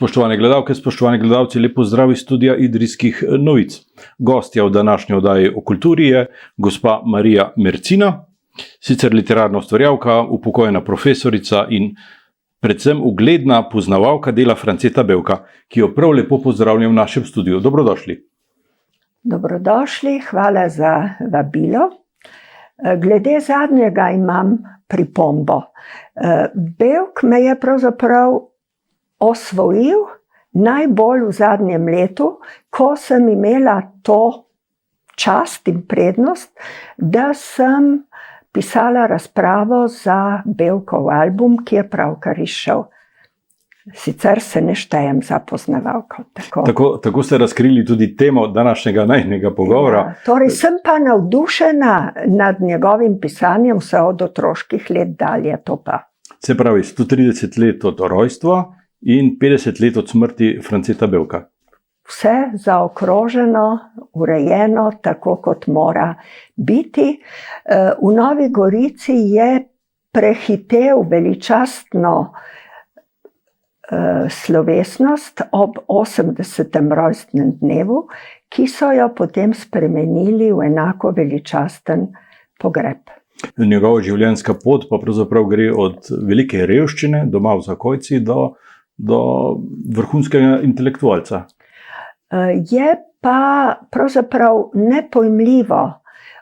Spoštovane gledalke, spoštovani gledalci, lep pozdrav iz studia Idrijskih novic. Gostja v današnji oddaji o kulturi je gospa Marija Mercina, sicer literarna ustvarjalka, upokojena profesorica in predvsem ugledna poznavalka dela Franceta Bevka, ki jo prav lepo pozdravljam v našem studiu. Dobrodošli. Dobrodošli, hvala za vabilo. Glede zadnjega imam pripombo. Bevk me je pravzaprav osvojil najbolj v zadnjem letu, ko sem imela to čast in prednost, da sem pisala razpravo za Bevkov album, ki je pravkar izšel. Sicer se ne štejem za poznavalko. Tako ste razkrili tudi temo današnjega najinega pogovora. Ja, torej sem pa navdušena nad njegovim pisanjem vse od otroških let dalje, to pa. Se pravi, 130 let od rojstva in 50 let od smrti Franceta Bevka. Vse zaokroženo, urejeno, tako kot mora biti. V Novi Gorici je prehitel veličastno slovesnost ob 80. rojstnem dnevu, ki so jo potem spremenili v enako veličasten pogreb. Njegova življenjska pot pa pravzaprav gre od velike revščine doma v Zakojci do vrhunskega intelektualca. Je pa pravzaprav nepojmljivo,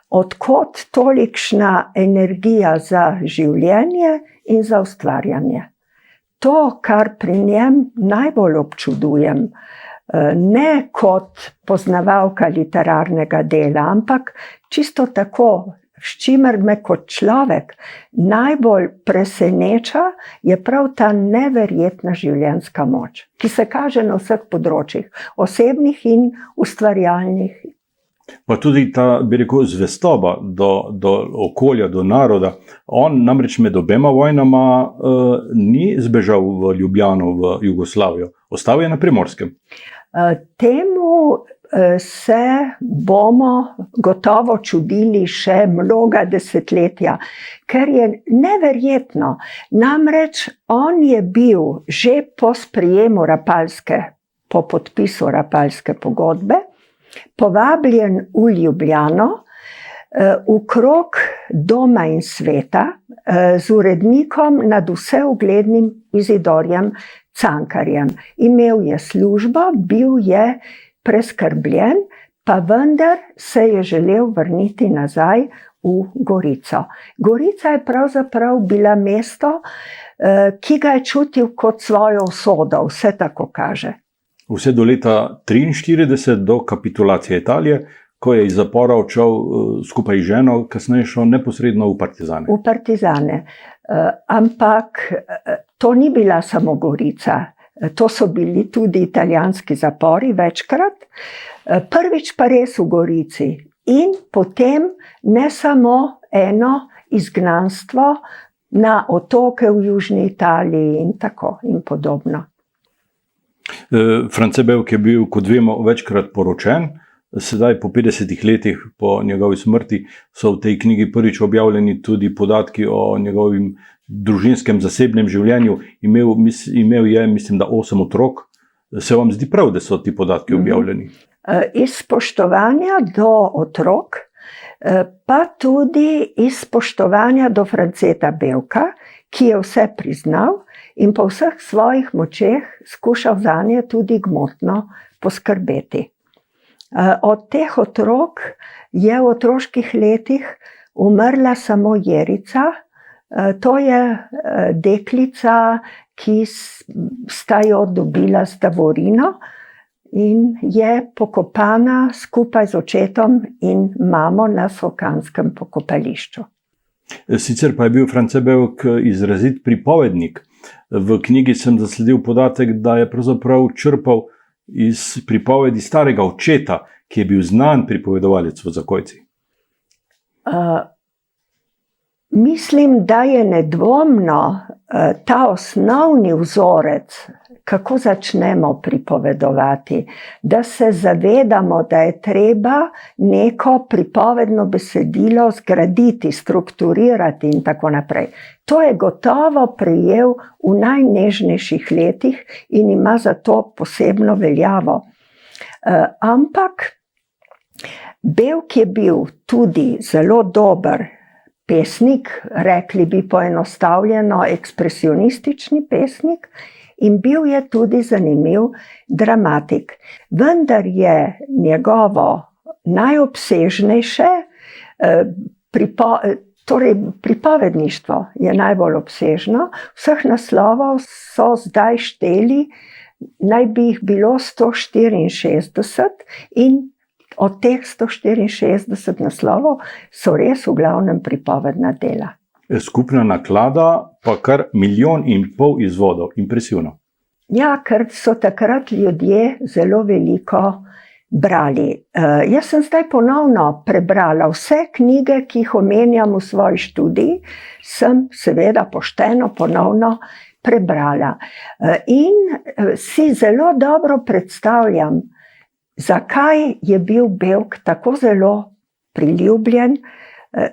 od kod tolikšna energija za življenje in za ustvarjanje. To, kar pri njem najbolj občudujem, ne kot poznavalka literarnega dela, ampak čisto tako, s čimer me kot človek najbolj preseneča, je prav ta neverjetna življenjska moč, ki se kaže na vseh področjih, osebnih in ustvarjalnih. Pa tudi ta, bi rekel, zvestoba do okolja, do naroda. On namreč med obema vojnama ni zbežal v Ljubljano, v Jugoslavijo. Ostal je na Primorskem. Temu se bomo gotovo čudili še mnoga desetletja, ker je neverjetno. Namreč on je bil že po sprejemu Rapalske, po podpisu Rapalske pogodbe, povabljen v Ljubljano, okrog Doma in sveta, z urednikom nadvse uglednim Izidorjem Cankarjem. Imel je službo, bil je preskrbljen, pa vendar se je želel vrniti nazaj v Gorico. Gorica je pravzaprav bila mesto, ki ga je čutil kot svojo usodo, vse tako kaže. Vse do leta 1943, do kapitulacije Italije, ko je iz zapora odšel skupaj z ženo, kasneje šel neposredno v partizane. V partizane. Ampak to ni bila samo Gorica. To so bili tudi italijanski zapori večkrat. Prvič pa res v Gorici. In potem ne samo eno izgnanstvo na otoke v Južni Italiji in tako in podobno. France Bevk je bil, kot vemo, večkrat poročen. Sedaj, po 50 letih po njegovi smrti, so v tej knjigi prvič objavljeni tudi podatki o njegovim družinskem zasebnem življenju. Imel je, mislim, da 8 otrok. Se vam zdi prav, da so ti podatki objavljeni? Iz spoštovanja do otrok, pa tudi iz spoštovanja do Franceta Bevka, ki je vse priznal in po vseh svojih močeh skušal zanje tudi gmotno poskrbeti. Od teh otrok je v otroških letih umrla samo Jerica. To je deklica, ki sta jo dobila z Davorino in je pokopana skupaj z očetom in mamo na Solkanskem pokopališču. Sicer pa je bil France Bevk izrazit pripovednik. V knjigi sem zasledil podatek, da je pravzaprav črpal iz pripovedi starega očeta, ki je bil znan pripovedovalec v Zakojci. Mislim, da je nedvomno ta osnovni vzorec, kako začnemo pripovedovati, da se zavedamo, da je treba neko pripovedno besedilo zgraditi, strukturirati in tako naprej. To je gotovo prejel v najnežnejših letih in ima zato posebno veljavo. Ampak Bevk je bil tudi zelo dober pesnik, rekli bi poenostavljeno ekspresionistični pesnik, in bil je tudi zanimiv dramatik. Vendar je njegovo najobsežnejše, torej pripovedništvo je najbolj obsežno, vseh naslovov so zdaj šteli, naj bi jih bilo 164 in od teh 164 naslovov so res v glavnem pripovedna dela. Skupna naklada pa kar 1,5 milijona izvodov. Impresivno. Ja, ker so takrat ljudje zelo veliko brali. Jaz sem zdaj ponovno prebrala vse knjige, ki jih omenjam v svoji študiji, sem seveda pošteno ponovno prebrala. In si zelo dobro predstavljam, zakaj je bil Bevk tako zelo priljubljen.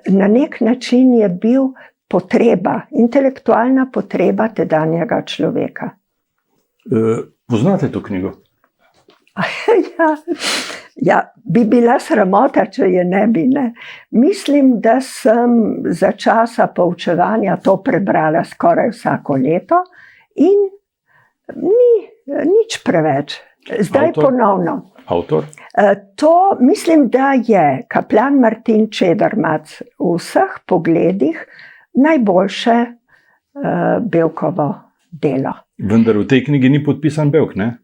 Na nek način je bil potreba, intelektualna potreba tedanjega človeka. Poznate to knjigo? Ja, bi bila sramota, če je ne bi. Ne. Mislim, da sem za časa poučevanja to prebrala skoraj vsako leto in ni nič preveč. Zdaj ponovno. Avtor? To mislim, da je kaplan Martin Čedermac v vseh pogledih najboljše Bevkovo delo. Vendar v tej knjigi ni podpisan Bevk, ne?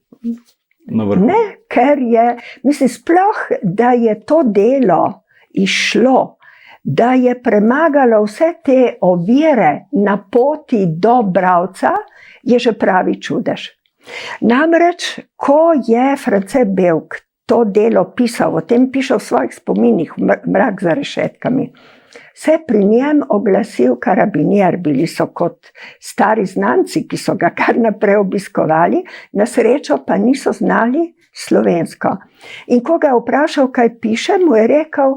Ne, ker je, mislim, sploh, da je to delo izšlo, da je premagalo vse te ovire na poti do bralca, je že pravi čudež. Namreč, ko je France Bevk to delo pisal, o tem piše v svojih spominih, Mrak za rešetkami, se je pri njem oglasil karabinier, bili so kot stari znanci, ki so ga kar naprej obiskovali, na srečo pa niso znali slovensko. In ko ga je vprašal, kaj piše, mu je rekel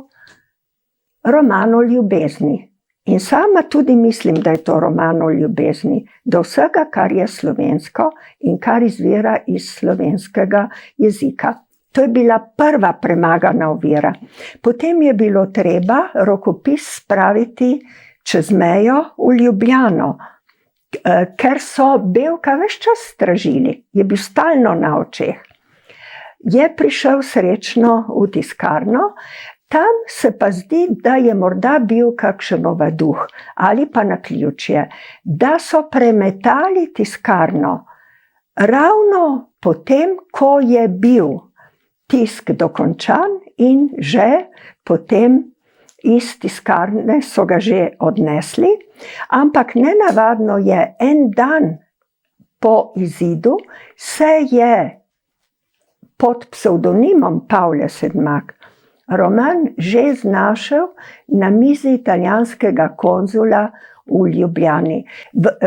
roman o ljubezni. In sama tudi mislim, da je to roman o ljubezni, do vsega, kar je slovensko in kar izvira iz slovenskega jezika. To je bila prva premagana ovira. Potem je bilo treba rokopis spraviti čez mejo v Ljubljano, ker so Bevka ves čas stražili, je bil stalno na očeh. Je prišel srečno v tiskarno, tam se pa zdi, da je morda bil kakšen ovaduh ali pa naključje, da so premetali tiskarno ravno potem, ko je bil tisk dokončan in že potem iz tiskarne so ga že odnesli, ampak nenavadno je en dan po izidu se je pod psevdonimom Pavle Sedmak roman že znašel na mizi italijanskega konzula v Ljubljani.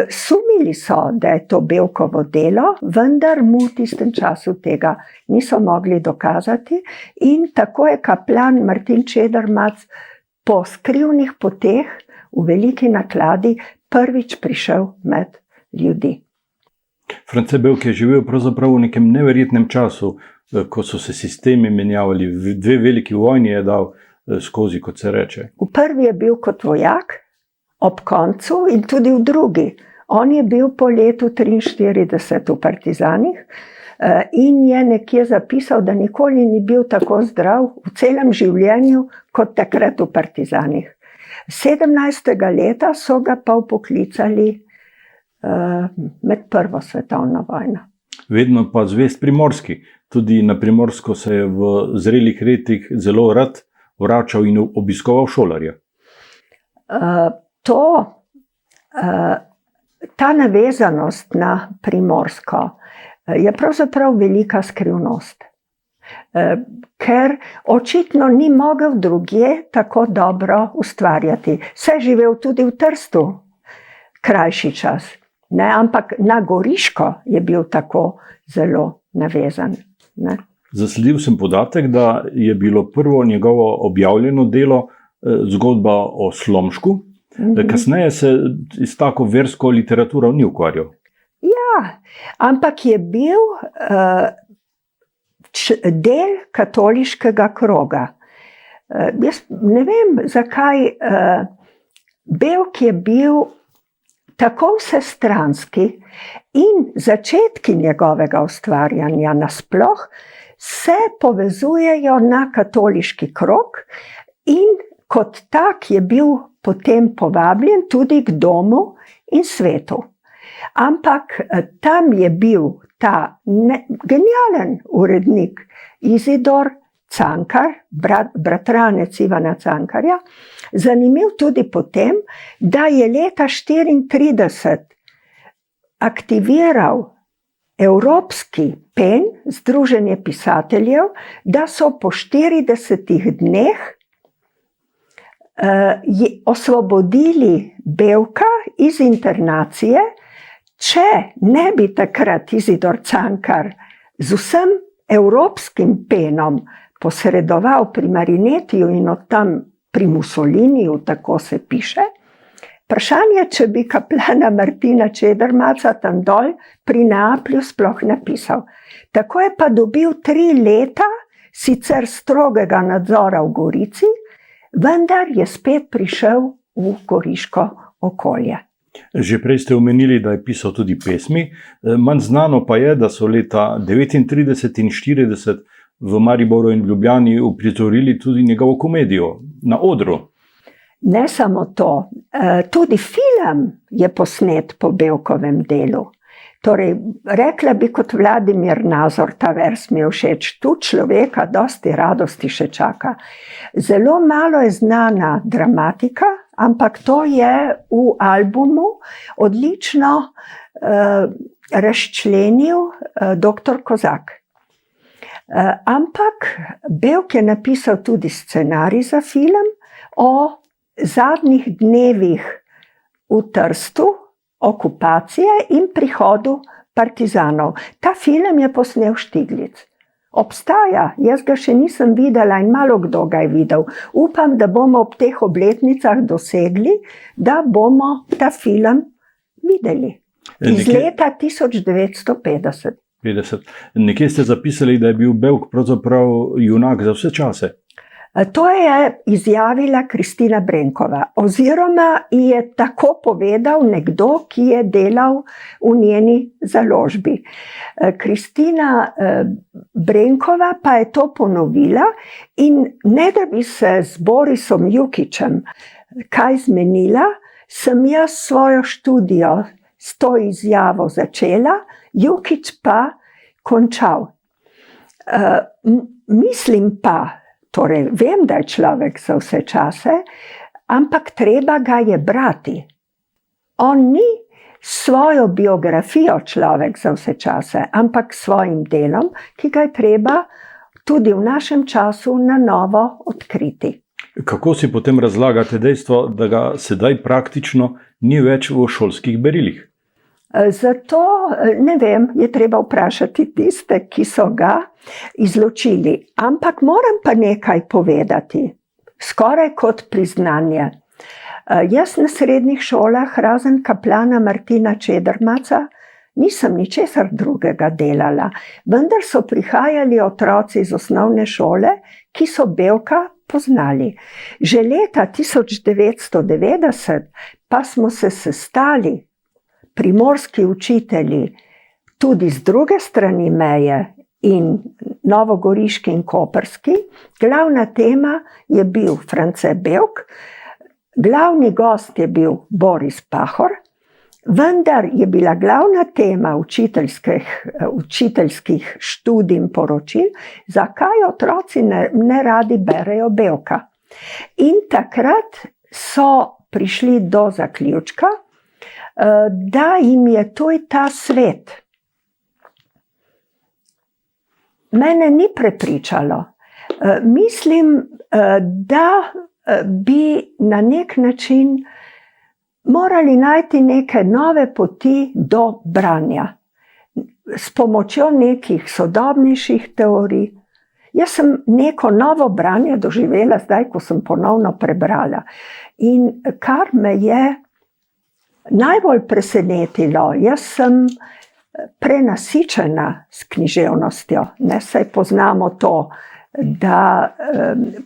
Sumili so, da je to Bevkovo delo, vendar mu v tistem času tega niso mogli dokazati in tako je kaplan Martin Čedermac po skrivnih poteh v veliki nakladi prvič prišel med ljudi. France Bevk je živel pravzaprav v nekem neverjetnem času, ko so se sistemi menjavali, 2 veliki vojni je dal skozi, kot se reče. V prvi je bil kot vojak, ob koncu in tudi v drugi. On je bil po letu 1943 v partizanih in je nekje zapisal, da nikoli ni bil tako zdrav v celem življenju kot takrat v partizanih. 17. leta so ga pa vpoklicali med prvo svetovno vojno. Vedno pa zvest Primorski. Tudi na Primorsko se je v zrelih letih zelo rad vračal in obiskoval šolarje. Ta navezanost na Primorsko je pravzaprav velika skrivnost. Ker očitno ni mogel drugje tako dobro ustvarjati. Se je živel tudi v Trstu krajši čas. ne, ampak na Goriško je bil tako zelo navezan. Ne. Zasledil sem podatek, da je bilo prvo njegovo objavljeno delo zgodba o Slomšku. Kasneje se s tako versko literaturo ni ukvarjal. Ja, ampak je bil del katoliškega kroga. Jaz ne vem, zakaj Bevk je bil tako vsestranski in začetki njegovega ustvarjanja nasploh se povezujejo na katoliški krog in kot tak je bil potem povabljen tudi k Domu in svetu. Ampak tam je bil ta genialen urednik Izidor Cankar, bratranec Ivana Cankarja, zanimiv tudi potem, da je leta 1934 aktiviral Evropski PEN, Združenje pisateljev, da so po 40 dneh osvobodili Bevka iz internacije, če ne bi takrat Izidor Cankar z vsem evropskim penom posredoval pri Marinetiju in od tam pri Mussoliniju, tako se piše. Vprašanje, če bi kaplana Martina Čedermaca tam dol pri Neaplju sploh napisal. Tako je pa dobil 3 leta, sicer strogega nadzora v Gorici, vendar je spet prišel v goriško okolje. Že prej ste omenili, da je pisal tudi pesmi. Manj znano pa je, da so leta 1939 in 1940 v Mariboru in Ljubljani uprizorili tudi njegovo komedijo na odru. Ne samo to, tudi film je posnet po Bevkovem delu. Torej, rekla bi kot Vladimir Nazor, ta vers mi je všeč, tu človeka dosti radosti še čaka. Zelo malo je znana dramatika, ampak to je v albumu odlično razčlenil dr. Kozak. Ampak Bevk je napisal tudi scenarij za film o zadnjih dnevih v Trstu, okupacije in prihodu partizanov. Ta film je posnel Štiglic. Obstaja, jaz ga še nisem videla in malo kdo ga je videl. Upam, da bomo ob teh obletnicah dosegli, da bomo ta film videli. Iz leta 1950. Nekje ste zapisali, da je bil Bevk pravzaprav junak za vse čase. To je izjavila Kristina Brenkova, oziroma je tako povedal nekdo, ki je delal v njeni založbi. Kristina Brenkova pa je to ponovila in ne da bi se z Borisom Jukićem kaj zmenila, sem jaz svojo študijo s to izjavo začela, Jukić pa končal. Mislim pa, torej, vem, da je človek za vse čase, ampak treba ga je brati. On ni svojo biografijo človek za vse čase, ampak svojim delom, ki ga je treba tudi v našem času na novo odkriti. Kako si potem razlagate dejstvo, da ga sedaj praktično ni več v šolskih berilih? Zato, ne vem, je treba vprašati tiste, ki so ga izločili. Ampak moram pa nekaj povedati, skoraj kot priznanje. Jaz na srednjih šolah, razen kaplana Martina Čedermaca, nisem ničesar drugega delala, vendar so prihajali otroci iz osnovne šole, ki so Bevka poznali. Že leta 1990 pa smo se sestali primorski učitelji tudi z druge strani meje in novogoriški in koprski. Glavna tema je bil France Bevk, glavni gost je bil Boris Pahor, vendar je bila glavna tema učiteljskih študij in poročil, zakaj otroci ne radi berejo Bevka. In takrat so prišli do zaključka, da jim je tuj ta svet. Mene ni prepričalo. Mislim, da bi na nek način morali najti neke nove poti do branja s pomočjo nekih sodobnejših teorij. Jaz sem neko novo branje doživela zdaj, ko sem ponovno prebrala. In kar me je najbolj presenetilo, jaz sem prenasičena s književnostjo. Saj poznamo to, da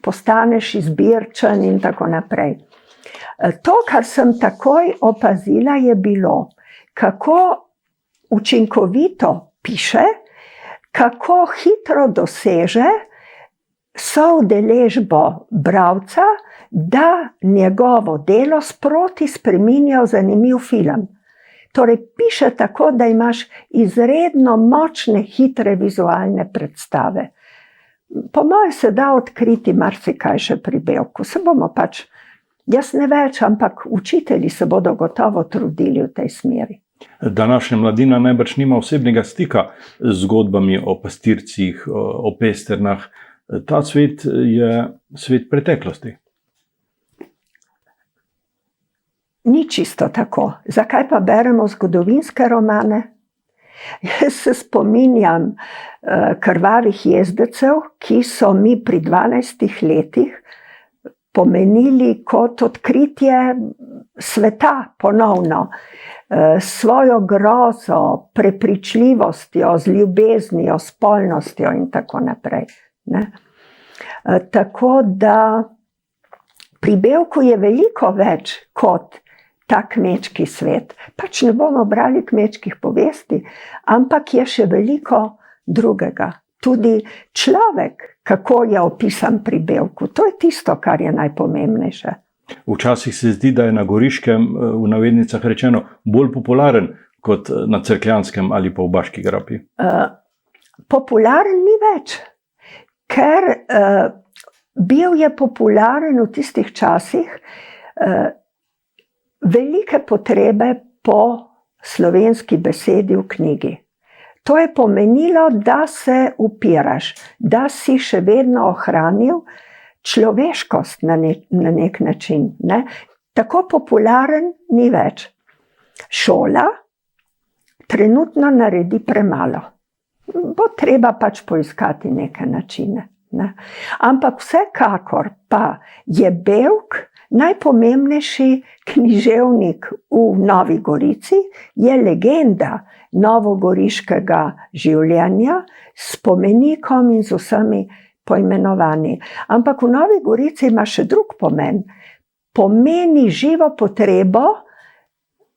postaneš izbirčen in tako naprej. To, kar sem takoj opazila, je bilo, kako učinkovito piše, kako hitro doseže soudeležbo bralca, da njegovo delo sproti spreminja v zanimiv film. Torej, piše tako, da imaš izredno močne, hitre vizualne predstave. Po mojem se da odkriti marsikaj še pri Bevku. Se bomo pač, jaz ne več, ampak učitelji se bodo gotovo trudili v tej smeri. Današnja mladina najbrž nima osebnega stika z zgodbami o pastircih, o pesternah. Ta svet je svet preteklosti. Ni čisto tako. Zakaj pa beremo zgodovinske romane? Jaz se spominjam Krvavih jezdecev, ki so mi pri 12 letih pomenili kot odkritje sveta ponovno. Svojo grozo, prepričljivostjo, z ljubeznijo, s polnostjo in tako naprej. Tako da pri Bevku je veliko več kot ta kmečki svet. Pač ne bomo brali kmečkih povesti, ampak je še veliko drugega. Tudi človek, kako je opisan pri Bevku, to je tisto, kar je najpomembnejše. Včasih se zdi, da je na Goriškem, v navednicah rečeno, bolj popularen kot na Cerkljanskem ali pa v Baški grapi. Popularen ni več, ker bil je popularen v tistih časih velike potrebe po slovenski besedi v knjigi. To je pomenilo, da se upiraš, da si še vedno ohranil človeškost na nek način. Tako popularen ni več. Šola trenutno naredi premalo. Bo treba pač poiskati neke načine. Ampak vsekakor pa je Bevk najpomembnejši književnik v Novi Gorici, je legenda novogoriškega življenja s spomenikom in z vsemi poimenovanji. Ampak v Novi Gorici ima še drug pomen. Pomeni živo potrebo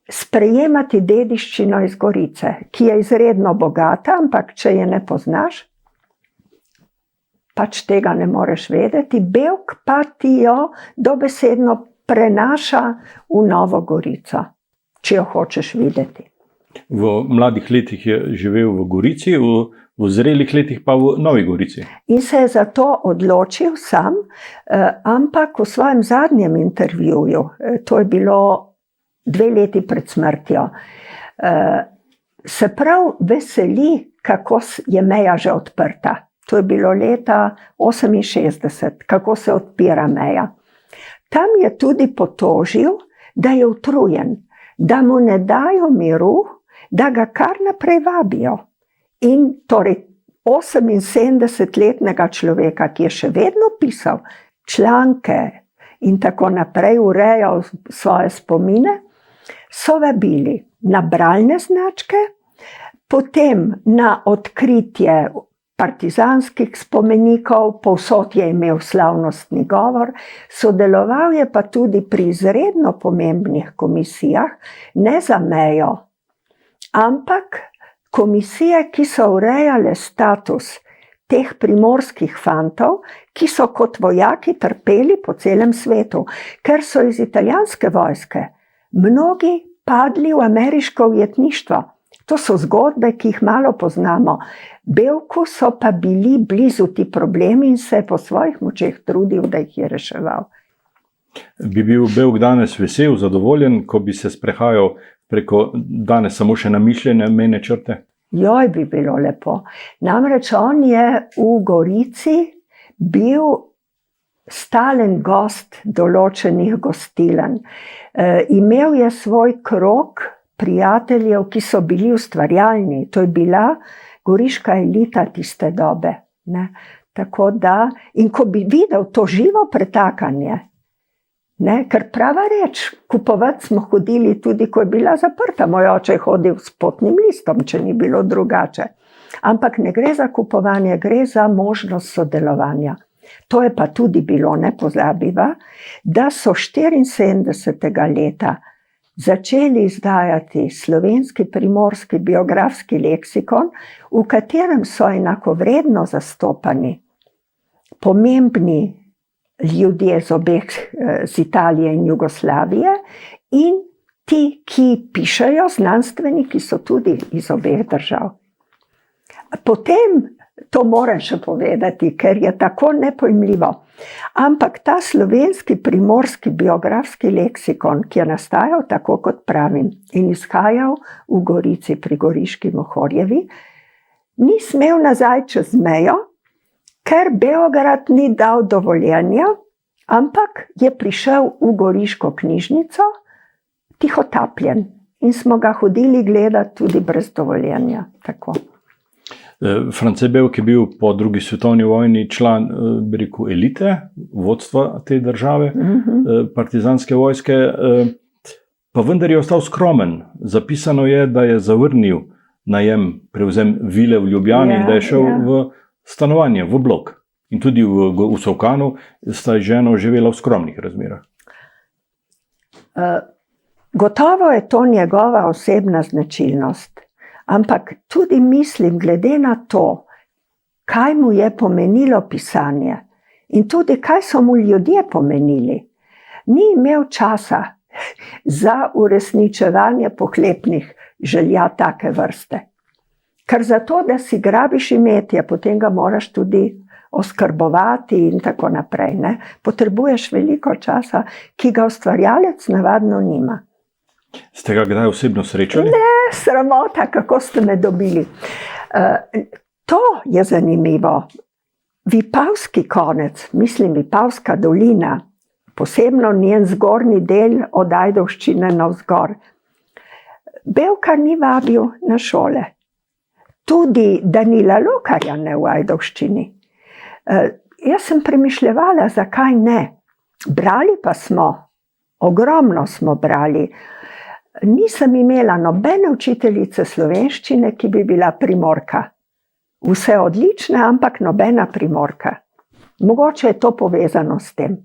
sprejemati dediščino iz Gorice, ki je izredno bogata, ampak če je ne poznaš, pač tega ne moreš vedeti. Bevk pa ti jo dobesedno prenaša v Novo Gorico, če jo hočeš videti. V mladih letih je živel v Gorici, v zrelih letih pa v Novi Gorici. In se je za to odločil sam, ampak v svojem zadnjem intervjuju, to je bilo 2 leti pred smrtjo, se prav veseli, kako je meja že odprta. To je bilo leta 1968, kako se odpira meja. Tam je tudi potožil, da je utrujen, da mu ne dajo miru, da ga kar naprej vabijo. In torej 78-letnega človeka, ki je še vedno pisal članke in tako naprej, urejal svoje spomine, so vabili na bralne značke, potem na odkritje partizanskih spomenikov, povsod je imel slavnostni govor, sodeloval je pa tudi pri izredno pomembnih komisijah, ne za mejo, ampak komisije, ki so urejale status teh primorskih fantov, ki so kot vojaki trpeli po celem svetu, ker so iz italijanske vojske mnogi padli v ameriško ujetništvo. To so zgodbe, ki jih malo poznamo. Bevku so pa bili blizu ti problemi in se je po svojih močeh trudil, da jih je reševal. Bi bil Bevk danes vesel, zadovoljen, ko bi se sprehajal preko danes samo še namišljene mejne črte? Joj, bi bilo lepo. Namreč on je v Gorici bil stalen gost določenih gostilen. Imel je svoj krog prijateljev, ki so bili ustvarjalni. To je bila goriška elita tiste dobe. Ne? Tako da, in ko bi videl to živo pretakanje, ne, ker prava reč, kupovati smo hodili tudi, ko je bila zaprta. Moj oče je hodil s potnim listom, če ni bilo drugače. Ampak ne gre za kupovanje, gre za možnost sodelovanja. To je pa tudi bilo, ne pozabiva, da so 74. leta začeli izdajati slovenski primorski biografski leksikon, v katerem so enakovredno zastopani pomembni ljudje z Italije in Jugoslavije in ti, ki pišejo, znanstveniki so tudi iz obeh držav. Potem, to moram še povedati, ker je tako nepojmljivo, ampak ta slovenski primorski biografski leksikon, ki je nastajal tako, kot pravim, in izhajal v Gorici pri Goriški Mohorjevi, ni smel nazaj čez mejo, ker Beograd ni dal dovoljenja, ampak je prišel v Goriško knjižnico tihotapljen in smo ga hodili gledati tudi brez dovoljenja. Tako. France Bevk je bil po drugi svetovni vojni član, bi rekel, elite, vodstva te države, partizanske vojske, pa vendar je ostal skromen. Zapisano je, da je zavrnil najem, prevzem vile v Ljubljani in da je šel v stanovanje, v blok. In tudi v Solkanu sta ženo živela v skromnih razmerah. Gotovo je to njegova osebna značilnost. Ampak tudi mislim, glede na to, kaj mu je pomenilo pisanje in tudi kaj so mu ljudje pomenili, ni imel časa za uresničevanje pohlepnih želja take vrste. Ker zato, da si grabiš imetje, potem ga moraš tudi oskrbovati in tako naprej. Ne? Potrebuješ veliko časa, ki ga ustvarjalec navadno nima. Ste ga kdaj osebno srečali? Ne, sramota, kako ste me dobili. To je zanimivo. Vipavski konec, mislim Vipavska dolina, posebno njen zgornji del od Ajdovščine navzgor, Bevka ni vabil na šole. Tudi Danila Lokarja ne v Ajdovščini. Jaz sem premišljevala, zakaj ne. Brali pa smo, ogromno smo brali. Nisem imela nobene učiteljice slovenščine, ki bi bila Primorka. Vse odlične, ampak nobena Primorka. Mogoče je to povezano s tem.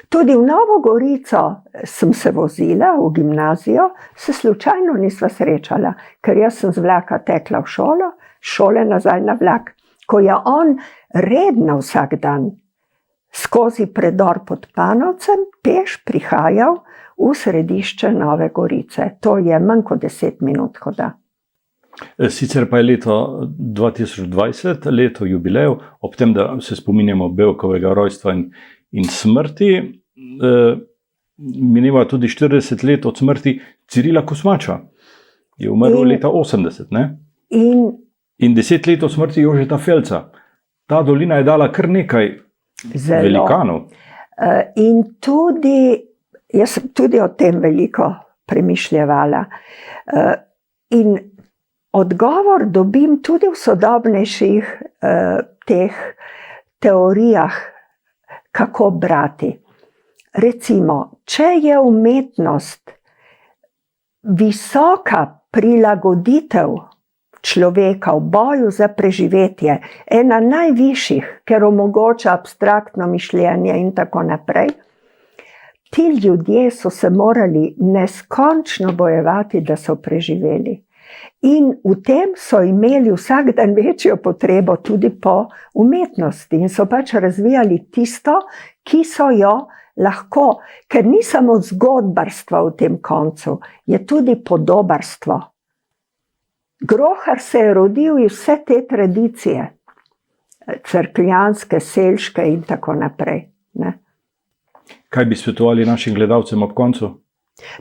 Tudi v Novo Gorico sem se vozila v gimnazijo, se slučajno nisva srečala, ker jaz sem z vlaka tekla v šolo, šole nazaj na vlak. Ko je on redno vsak dan skozi predor pod Panovcem peš prihajal v središče Nove Gorice. To je manj kot 10 minut hoda. Sicer pa je leto 2020, leto jubilejev, ob tem, da se spominjamo Bevkovega rojstva in smrti, mineva tudi 40 let od smrti Cirila Kosmača. Je umrl leta 80, ne? In 10 let od smrti Jožeta Felca. Ta dolina je dala kar nekaj velikanov. In tudi, jaz sem tudi o tem veliko premišljevala. In odgovor dobim tudi v sodobnejših teh teorijah, kako brati. Recimo, če je umetnost visoka prilagoditev človeka v boju za preživetje, ena najvišjih, ker omogoča abstraktno mišljenje in tako naprej, ti ljudje so se morali neskončno bojevati, da so preživeli. In v tem so imeli vsak dan večjo potrebo tudi po umetnosti in so pač razvijali tisto, ki so jo lahko, ker ni samo zgodbarstvo v tem koncu, je tudi podobarstvo. Grohar se je rodil iz vse te tradicije, cerkljanske, selške in tako naprej. Ne? Kaj bi svetovali našim gledalcem ob koncu?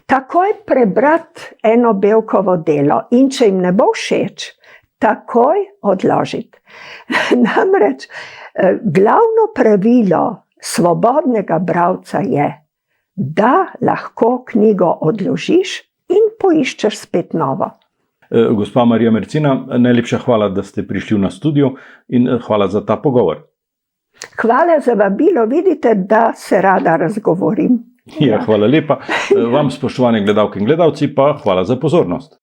Takoj prebrati eno Bevkovo delo in če jim ne bo všeč, takoj odložiti. Namreč glavno pravilo svobodnega bralca je, da lahko knjigo odložiš in poiščeš spet novo. Gospa Marija Mercina, najlepša hvala, da ste prišli v studio in hvala za ta pogovor. Hvala za vabilo, vidite, da se rada razgovorim. Ja, hvala lepa. Vam, spoštovane gledalke in gledalci, pa hvala za pozornost.